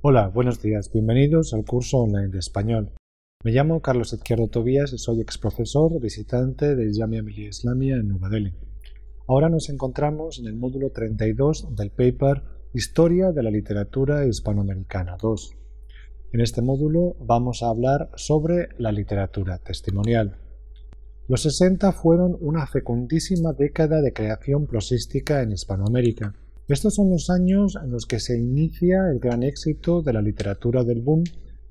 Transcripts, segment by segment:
Hola, buenos días. Bienvenidos al curso online de español. Me llamo Carlos Izquierdo Tobías y soy exprofesor visitante de Jamia Millia Islamia en Nueva Delhi. Ahora nos encontramos en el módulo 32 del paper Historia de la Literatura Hispanoamericana 2. En este módulo vamos a hablar sobre la literatura testimonial. Los 60 fueron una fecundísima década de creación prosística en Hispanoamérica. Estos son los años en los que se inicia el gran éxito de la literatura del boom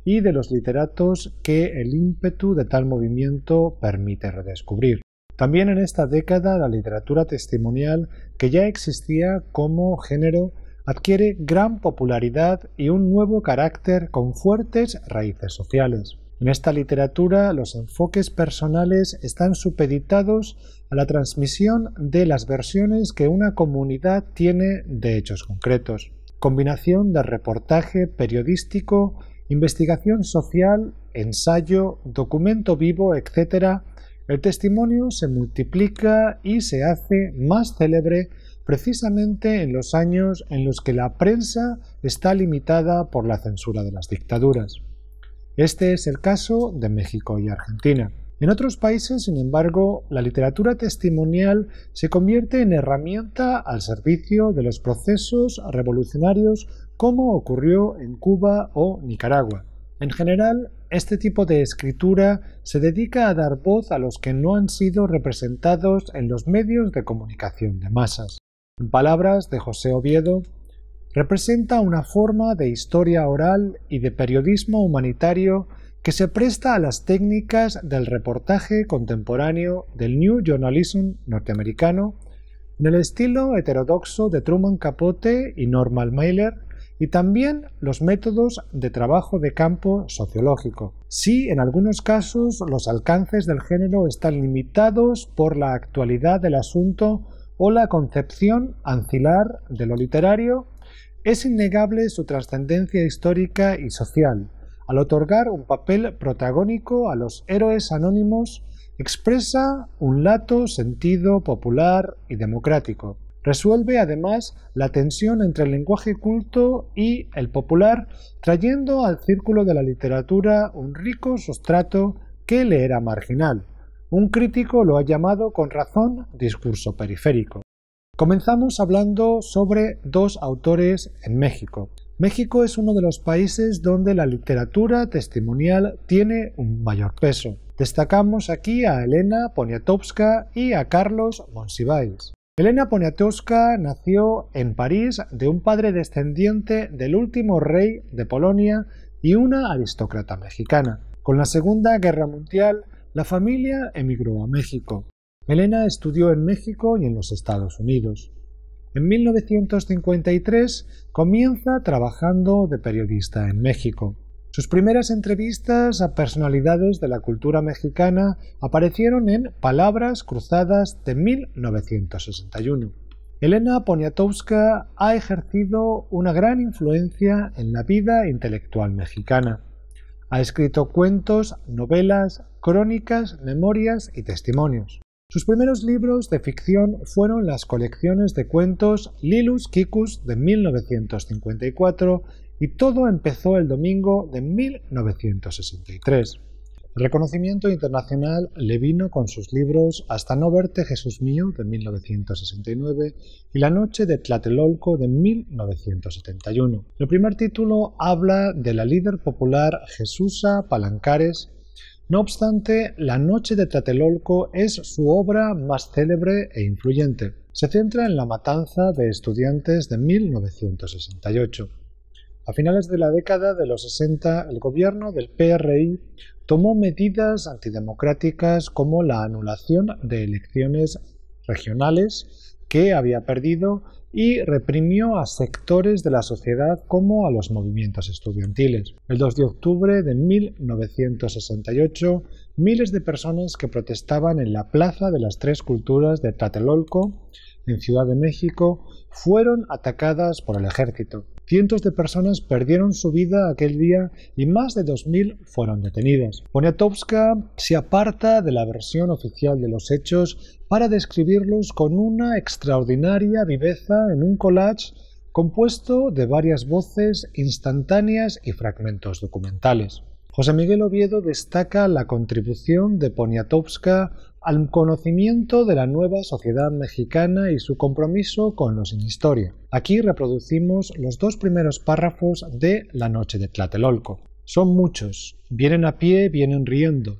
y de los literatos que el ímpetu de tal movimiento permite redescubrir. También en esta década la literatura testimonial, que ya existía como género, adquiere gran popularidad y un nuevo carácter con fuertes raíces sociales. En esta literatura los enfoques personales están supeditados a la transmisión de las versiones que una comunidad tiene de hechos concretos. Combinación de reportaje periodístico, investigación social, ensayo, documento vivo, etc. El testimonio se multiplica y se hace más célebre precisamente en los años en los que la prensa está limitada por la censura de las dictaduras. Este es el caso de México y Argentina. En otros países, sin embargo, la literatura testimonial se convierte en herramienta al servicio de los procesos revolucionarios, como ocurrió en Cuba o Nicaragua. En general, este tipo de escritura se dedica a dar voz a los que no han sido representados en los medios de comunicación de masas. En palabras de José Oviedo, representa una forma de historia oral y de periodismo humanitario que se presta a las técnicas del reportaje contemporáneo del New Journalism norteamericano, en el estilo heterodoxo de Truman Capote y Norman Mailer, y también los métodos de trabajo de campo sociológico. Sí, en algunos casos los alcances del género están limitados por la actualidad del asunto o la concepción ancilar de lo literario, es innegable su trascendencia histórica y social. Al otorgar un papel protagónico a los héroes anónimos, expresa un lato sentido popular y democrático. Resuelve además la tensión entre el lenguaje culto y el popular, trayendo al círculo de la literatura un rico sustrato que le era marginal. Un crítico lo ha llamado con razón discurso periférico. Comenzamos hablando sobre dos autores en México. México es uno de los países donde la literatura testimonial tiene un mayor peso. Destacamos aquí a Elena Poniatowska y a Carlos Monsiváis. Elena Poniatowska nació en París de un padre descendiente del último rey de Polonia y una aristócrata mexicana. Con la Segunda Guerra Mundial, la familia emigró a México. Elena estudió en México y en los Estados Unidos. En 1953 comienza trabajando de periodista en México. Sus primeras entrevistas a personalidades de la cultura mexicana aparecieron en Palabras Cruzadas de 1961. Elena Poniatowska ha ejercido una gran influencia en la vida intelectual mexicana. Ha escrito cuentos, novelas, crónicas, memorias y testimonios. Sus primeros libros de ficción fueron las colecciones de cuentos Lilus Kikus de 1954 y Todo empezó el domingo de 1963. El reconocimiento internacional le vino con sus libros Hasta no verte, Jesús mío, de 1969 y La noche de Tlatelolco, de 1971. El primer título habla de la líder popular Jesusa Palancares. No obstante, La noche de Tlatelolco es su obra más célebre e influyente. Se centra en la matanza de estudiantes de 1968. A finales de la década de los 60, el gobierno del PRI tomó medidas antidemocráticas como la anulación de elecciones regionales que había perdido y reprimió a sectores de la sociedad como a los movimientos estudiantiles. El 2 de octubre de 1968, miles de personas que protestaban en la Plaza de las Tres Culturas de Tlatelolco, en Ciudad de México, fueron atacadas por el ejército. Cientos de personas perdieron su vida aquel día y más de 2000 fueron detenidas. Poniatowska se aparta de la versión oficial de los hechos para describirlos con una extraordinaria viveza en un collage compuesto de varias voces instantáneas y fragmentos documentales. José Miguel Oviedo destaca la contribución de Poniatowska al conocimiento de la nueva sociedad mexicana y su compromiso con lo sin historia. Aquí reproducimos los 2 primeros párrafos de La noche de Tlatelolco. Son muchos, vienen a pie, vienen riendo.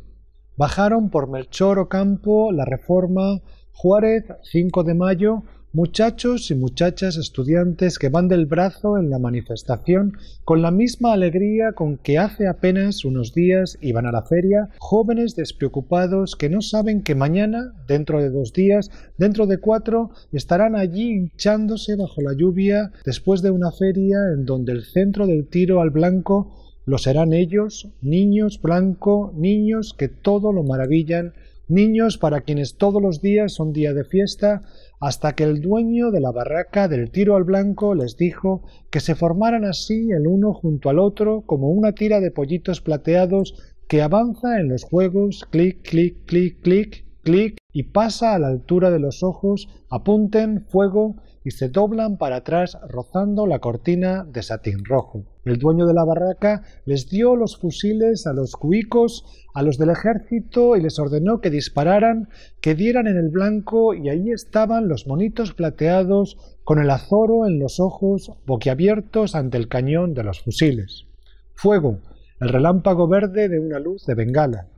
Bajaron por Melchor Ocampo, La Reforma, Juárez, 5 de mayo, muchachos y muchachas estudiantes que van del brazo en la manifestación con la misma alegría con que hace apenas unos días iban a la feria, jóvenes despreocupados que no saben que mañana, dentro de 2 días, dentro de 4, estarán allí hinchándose bajo la lluvia después de una feria en donde el centro del tiro al blanco lo serán ellos, niños blanco, niños que todo lo maravillan, niños para quienes todos los días son día de fiesta, hasta que el dueño de la barraca del tiro al blanco les dijo que se formaran así el uno junto al otro como una tira de pollitos plateados que avanza en los juegos clic, clic, clic, clic, clic y pasa a la altura de los ojos, apunten, fuego y se doblan para atrás rozando la cortina de satín rojo. El dueño de la barraca les dio los fusiles a los cuicos, a los del ejército, y les ordenó que dispararan, que dieran en el blanco, y ahí estaban los monitos plateados con el azoro en los ojos, boquiabiertos ante el cañón de los fusiles. Fuego, el relámpago verde de una luz de bengala.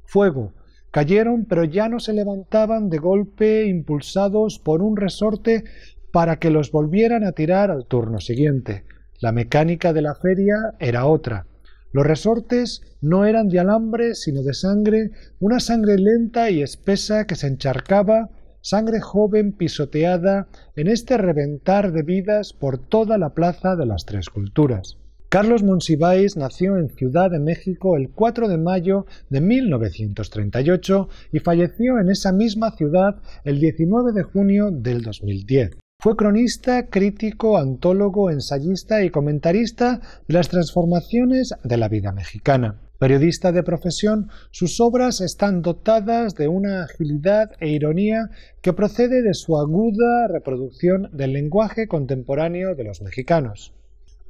Fuego, cayeron pero ya no se levantaban de golpe, impulsados por un resorte para que los volvieran a tirar al turno siguiente. La mecánica de la feria era otra. Los resortes no eran de alambre, sino de sangre, una sangre lenta y espesa que se encharcaba, sangre joven pisoteada en este reventar de vidas por toda la plaza de las Tres Culturas. Carlos Monsiváis nació en Ciudad de México el 4 de mayo de 1938 y falleció en esa misma ciudad el 19 de junio del 2010. Fue cronista, crítico, antólogo, ensayista y comentarista de las transformaciones de la vida mexicana. Periodista de profesión, sus obras están dotadas de una agilidad e ironía que procede de su aguda reproducción del lenguaje contemporáneo de los mexicanos.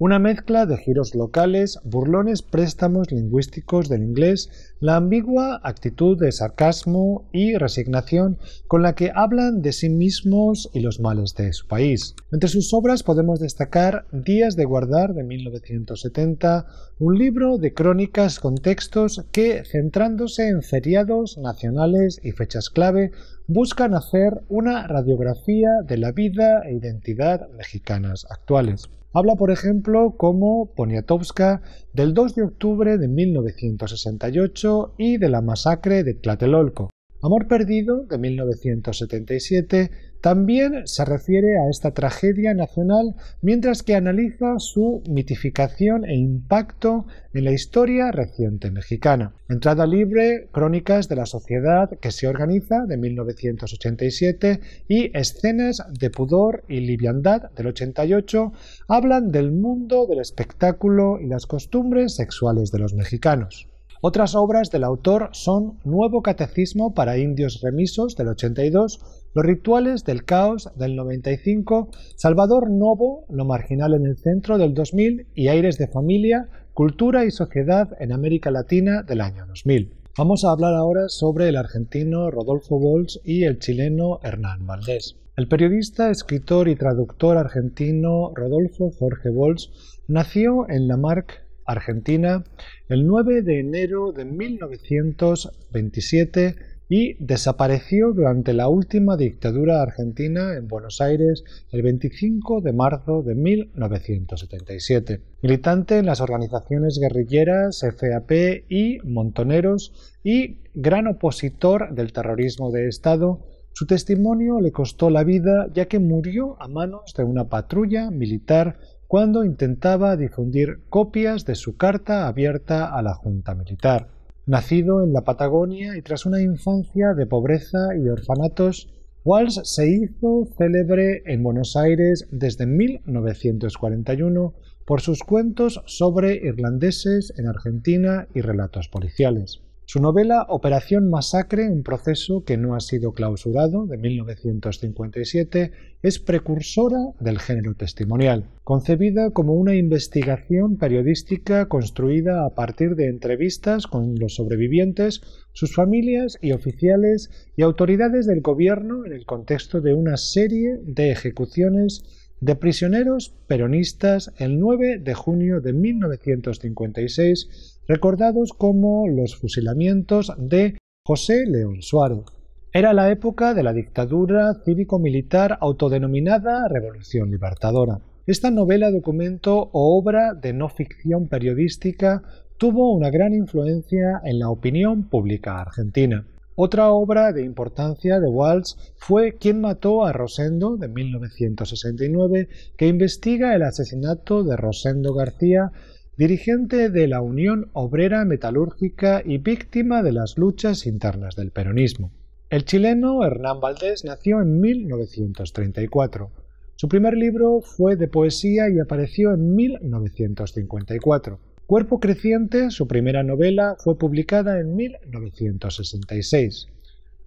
Una mezcla de giros locales, burlones préstamos lingüísticos del inglés, la ambigua actitud de sarcasmo y resignación con la que hablan de sí mismos y los males de su país. Entre sus obras podemos destacar Días de guardar de 1970, un libro de crónicas con textos que, centrándose en feriados nacionales y fechas clave, buscan hacer una radiografía de la vida e identidad mexicanas actuales. Habla, por ejemplo, como Poniatowska del 2 de octubre de 1968 y de la masacre de Tlatelolco. Amor perdido, de 1977, también se refiere a esta tragedia nacional, mientras que analiza su mitificación e impacto en la historia reciente mexicana. Entrada libre, Crónicas de la sociedad que se organiza, de 1987, y Escenas de pudor y liviandad, del 88, hablan del mundo del espectáculo y las costumbres sexuales de los mexicanos. Otras obras del autor son Nuevo Catecismo para Indios Remisos, del 82, Los Rituales del Caos, del 95, Salvador Novo, Lo Marginal en el Centro, del 2000, y Aires de Familia, Cultura y Sociedad en América Latina, del año 2000. Vamos a hablar ahora sobre el argentino Rodolfo Walsh y el chileno Hernán Valdés. El periodista, escritor y traductor argentino Rodolfo Jorge Walsh nació en Lamarck, Argentina, el 9 de enero de 1927 y desapareció durante la última dictadura argentina en Buenos Aires el 25 de marzo de 1977. Militante en las organizaciones guerrilleras FAP y Montoneros y gran opositor del terrorismo de Estado, su testimonio le costó la vida ya que murió a manos de una patrulla militar cuando intentaba difundir copias de su carta abierta a la Junta Militar. Nacido en la Patagonia y tras una infancia de pobreza y orfanatos, Walsh se hizo célebre en Buenos Aires desde 1941 por sus cuentos sobre irlandeses en Argentina y relatos policiales. Su novela Operación Masacre, un proceso que no ha sido clausurado, de 1957, es precursora del género testimonial, concebida como una investigación periodística construida a partir de entrevistas con los sobrevivientes, sus familias y oficiales y autoridades del gobierno en el contexto de una serie de ejecuciones de prisioneros peronistas el 9 de junio de 1956, recordados como los fusilamientos de José León Suárez. Era la época de la dictadura cívico-militar autodenominada Revolución Libertadora. Esta novela, documento o obra de no ficción periodística tuvo una gran influencia en la opinión pública argentina. Otra obra de importancia de Walsh fue ¿Quién mató a Rosendo?, de 1969, que investiga el asesinato de Rosendo García, dirigente de la Unión Obrera Metalúrgica y víctima de las luchas internas del peronismo. El chileno Hernán Valdés nació en 1934. Su primer libro fue de poesía y apareció en 1954. Cuerpo creciente, su primera novela, fue publicada en 1966.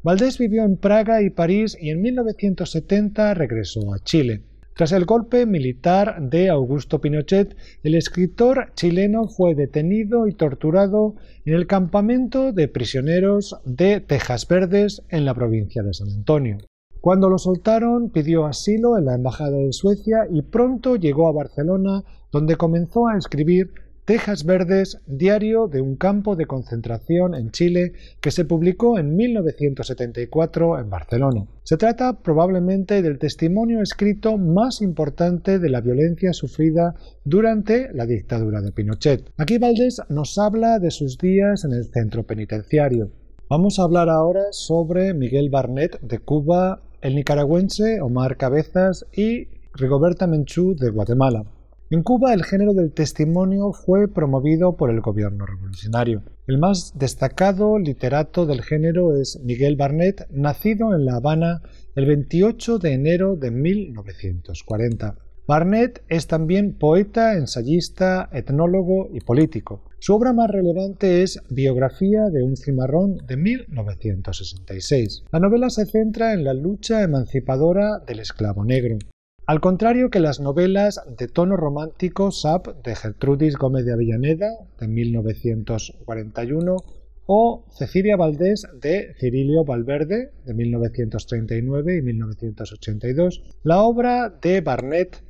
Valdés vivió en Praga y París y en 1970 regresó a Chile. Tras el golpe militar de Augusto Pinochet, el escritor chileno fue detenido y torturado en el campamento de prisioneros de Tejas Verdes en la provincia de San Antonio. Cuando lo soltaron, pidió asilo en la Embajada de Suecia y pronto llegó a Barcelona, donde comenzó a escribir Tejas Verdes, diario de un campo de concentración en Chile, que se publicó en 1974 en Barcelona. Se trata probablemente del testimonio escrito más importante de la violencia sufrida durante la dictadura de Pinochet. Aquí Valdés nos habla de sus días en el centro penitenciario. Vamos a hablar ahora sobre Miguel Barnet de Cuba, el nicaragüense Omar Cabezas y Rigoberta Menchú de Guatemala. En Cuba, el género del testimonio fue promovido por el gobierno revolucionario. El más destacado literato del género es Miguel Barnet, nacido en La Habana el 28 de enero de 1940. Barnet es también poeta, ensayista, etnólogo y político. Su obra más relevante es Biografía de un cimarrón de 1966. La novela se centra en la lucha emancipadora del esclavo negro. Al contrario que las novelas de tono romántico Sap de Gertrudis Gómez de Avellaneda de 1941 o Cecilia Valdés de Cirilio Valverde de 1939 y 1982, la obra de Barnet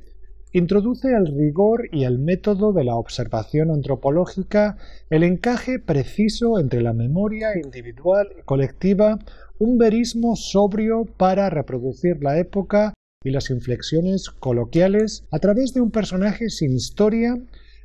introduce el rigor y el método de la observación antropológica, el encaje preciso entre la memoria individual y colectiva, un verismo sobrio para reproducir la época y las inflexiones coloquiales. A través de un personaje sin historia,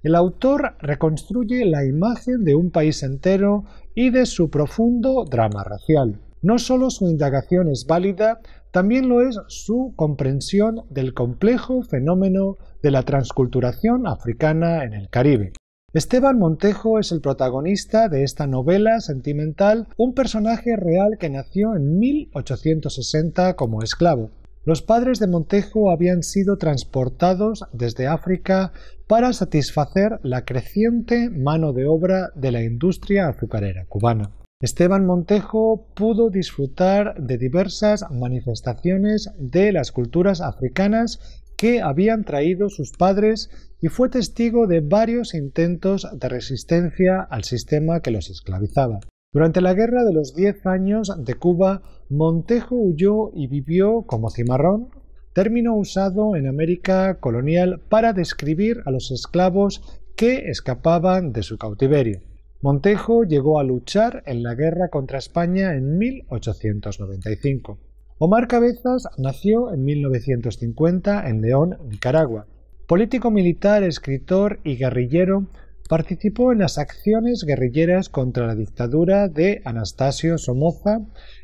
el autor reconstruye la imagen de un país entero y de su profundo drama racial. No solo su indagación es válida, también lo es su comprensión del complejo fenómeno de la transculturación africana en el Caribe. Esteban Montejo es el protagonista de esta novela sentimental, un personaje real que nació en 1860 como esclavo. Los padres de Montejo habían sido transportados desde África para satisfacer la creciente mano de obra de la industria azucarera cubana. Esteban Montejo pudo disfrutar de diversas manifestaciones de las culturas africanas que habían traído sus padres y fue testigo de varios intentos de resistencia al sistema que los esclavizaba. Durante la Guerra de los 10 años de Cuba, Montejo huyó y vivió como cimarrón, término usado en América colonial para describir a los esclavos que escapaban de su cautiverio. Montejo llegó a luchar en la guerra contra España en 1895. Omar Cabezas nació en 1950 en León, Nicaragua. Político militar, escritor y guerrillero, participó en las acciones guerrilleras contra la dictadura de Anastasio Somoza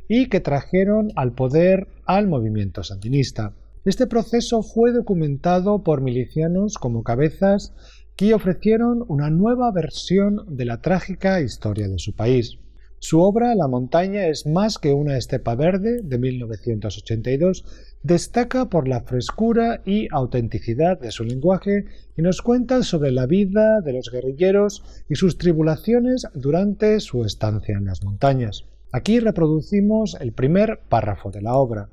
y que trajeron al poder al movimiento sandinista. Este proceso fue documentado por milicianos como Cabezas, que ofrecieron una nueva versión de la trágica historia de su país. Su obra La montaña es más que una estepa verde, de 1982, destaca por la frescura y autenticidad de su lenguaje y nos cuenta sobre la vida de los guerrilleros y sus tribulaciones durante su estancia en las montañas. Aquí reproducimos el primer párrafo de la obra.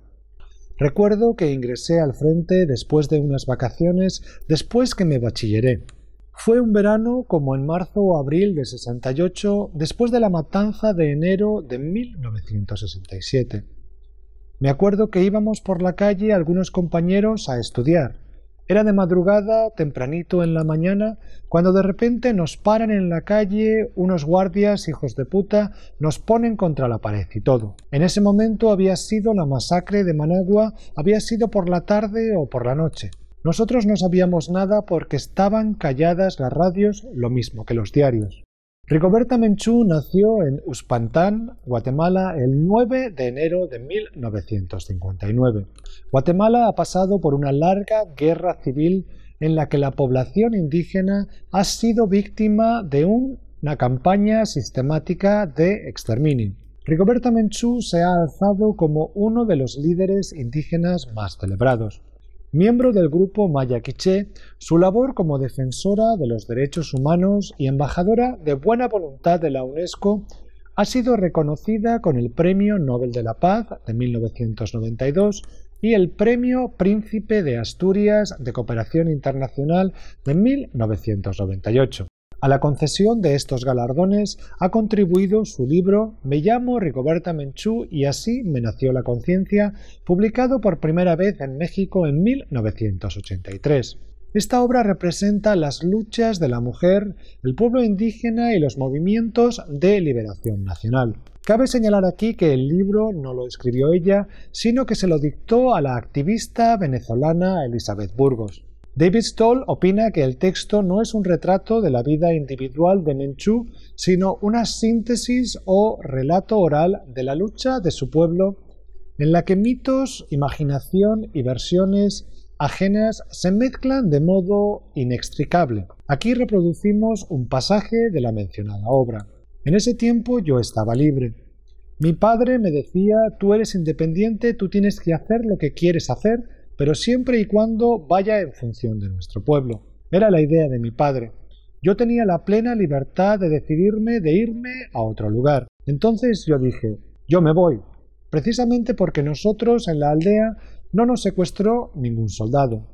Recuerdo que ingresé al frente después de unas vacaciones, después que me bachilleré. Fue un verano como en marzo o abril de 68, después de la matanza de enero de 1967. Me acuerdo que íbamos por la calle algunos compañeros a estudiar. Era de madrugada, tempranito en la mañana, cuando de repente nos paran en la calle unos guardias hijos de puta, nos ponen contra la pared y todo. En ese momento había sido la masacre de Managua, había sido por la tarde o por la noche. Nosotros no sabíamos nada porque estaban calladas las radios, lo mismo que los diarios. Rigoberta Menchú nació en Uspantán, Guatemala, el 9 de enero de 1959. Guatemala ha pasado por una larga guerra civil en la que la población indígena ha sido víctima de una campaña sistemática de exterminio. Rigoberta Menchú se ha alzado como uno de los líderes indígenas más celebrados. Miembro del grupo Maya Quiché, su labor como defensora de los derechos humanos y embajadora de buena voluntad de la UNESCO ha sido reconocida con el Premio Nobel de la Paz de 1992 y el Premio Príncipe de Asturias de Cooperación Internacional de 1998. A la concesión de estos galardones ha contribuido su libro Me llamo Rigoberta Menchú y así me nació la conciencia, publicado por primera vez en México en 1983. Esta obra representa las luchas de la mujer, el pueblo indígena y los movimientos de liberación nacional. Cabe señalar aquí que el libro no lo escribió ella, sino que se lo dictó a la activista venezolana Elizabeth Burgos. David Stoll opina que el texto no es un retrato de la vida individual de Menchú, sino una síntesis o relato oral de la lucha de su pueblo, en la que mitos, imaginación y versiones ajenas se mezclan de modo inextricable. Aquí reproducimos un pasaje de la mencionada obra. En ese tiempo yo estaba libre. Mi padre me decía, tú eres independiente, tú tienes que hacer lo que quieres hacer, pero siempre y cuando vaya en función de nuestro pueblo. Era la idea de mi padre. Yo tenía la plena libertad de decidirme de irme a otro lugar. Entonces yo dije, yo me voy, precisamente porque nosotros en la aldea no nos secuestró ningún soldado.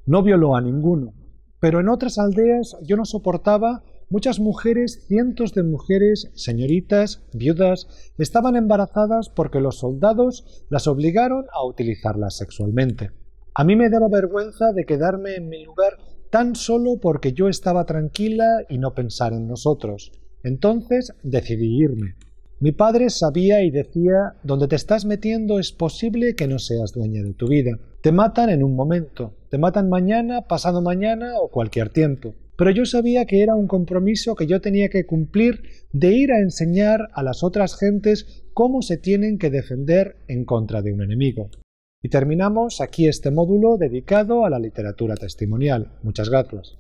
No violó a ninguno. Pero en otras aldeas yo no soportaba muchas mujeres, cientos de mujeres, señoritas, viudas, estaban embarazadas porque los soldados las obligaron a utilizarlas sexualmente. A mí me daba vergüenza de quedarme en mi lugar tan solo porque yo estaba tranquila y no pensar en nosotros. Entonces decidí irme. Mi padre sabía y decía, donde te estás metiendo es posible que no seas dueña de tu vida. Te matan en un momento, te matan mañana, pasado mañana o cualquier tiempo. Pero yo sabía que era un compromiso que yo tenía que cumplir de ir a enseñar a las otras gentes cómo se tienen que defender en contra de un enemigo. Y terminamos aquí este módulo dedicado a la literatura testimonial. Muchas gracias.